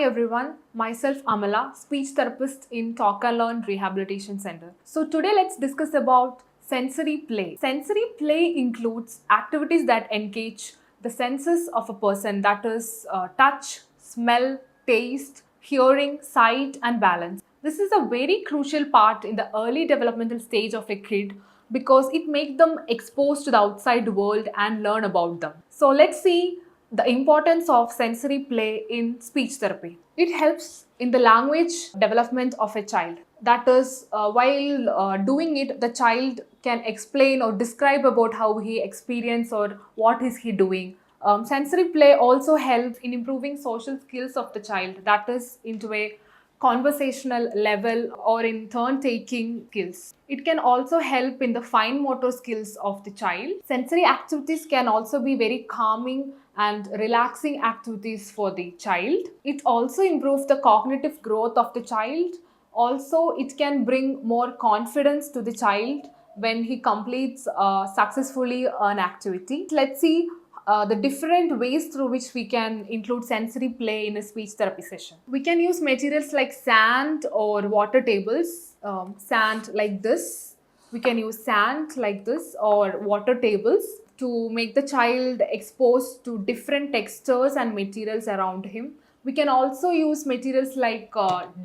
everyone, myself Amala, speech therapist in Talk and Learn Rehabilitation Center. So today let's discuss about sensory play. Sensory play includes activities that engage the senses of a person, that is touch, smell, taste, hearing, sight and balance. This is a very crucial part in the early developmental stage of a kid because it makes them exposed to the outside world and learn about them. So let's see the importance of sensory play in speech therapy. It helps in the language development of a child. That is, while doing it, the child can explain or describe about how he experienced or what is he doing. Sensory play also helps in improving social skills of the child, that is into a conversational level or in turn taking skills. It can also help in the fine motor skills of the child. Sensory activities can also be very calming and relaxing activities for the child. It also improves the cognitive growth of the child. Also, it can bring more confidence to the child when he completes successfully an activity. Let's see the different ways through which we can include sensory play in a speech therapy session. We can use materials like sand or water tables. Sand like this. We can use sand like this or water tables to make the child exposed to different textures and materials around him. We can also use materials like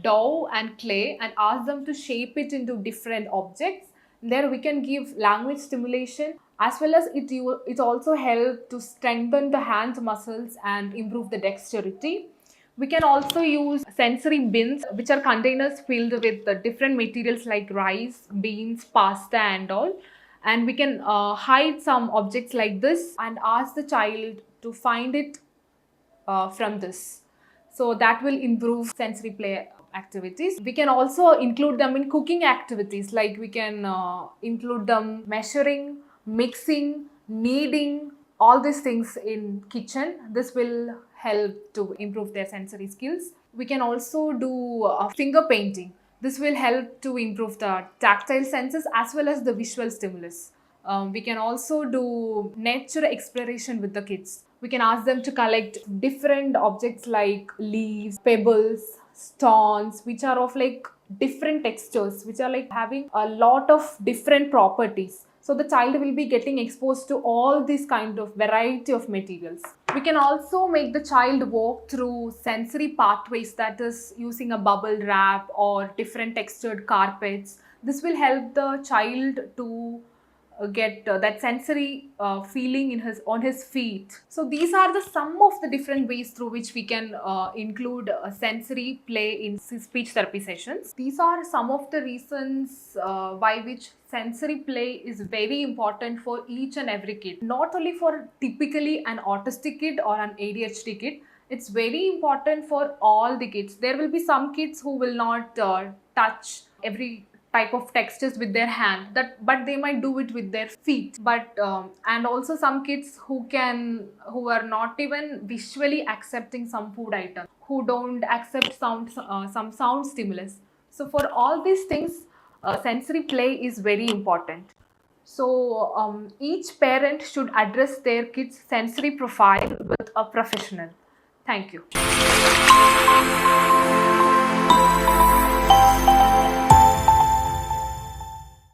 dough and clay and ask them to shape it into different objects. There we can give language stimulation, as well as it also helps to strengthen the hand muscles and improve the dexterity. We can also use sensory bins, which are containers filled with different materials like rice, beans, pasta and all. And we can hide some objects like this and ask the child to find it from this. So that will improve sensory play activities. We can also include them in cooking activities, like we can include them measuring, mixing, kneading, all these things in kitchen. This will help to improve their sensory skills. We can also do finger painting. This will help to improve the tactile senses as well as the visual stimulus. We can also do nature exploration with the kids. We can ask them to collect different objects like leaves, pebbles, stones, which are of like different textures, which are like having a lot of different properties. So the child will be getting exposed to all these kind of variety of materials. We can also make the child walk through sensory pathways, that is using a bubble wrap or different textured carpets. This will help the child to get that sensory feeling on his feet. So these are the some of the different ways through which we can include sensory play in speech therapy sessions. These are some of the reasons by which sensory play is very important for each and every kid, not only for typically an autistic kid or an ADHD kid. It's very important for all the kids. There will be some kids who will not touch every type of textures with their hand, but they might do it with their feet. But and also some kids who are not even visually accepting some food item, who don't accept some sound stimulus. So for all these things, sensory play is very important. So each parent should address their kids' sensory profile with a professional. Thank you.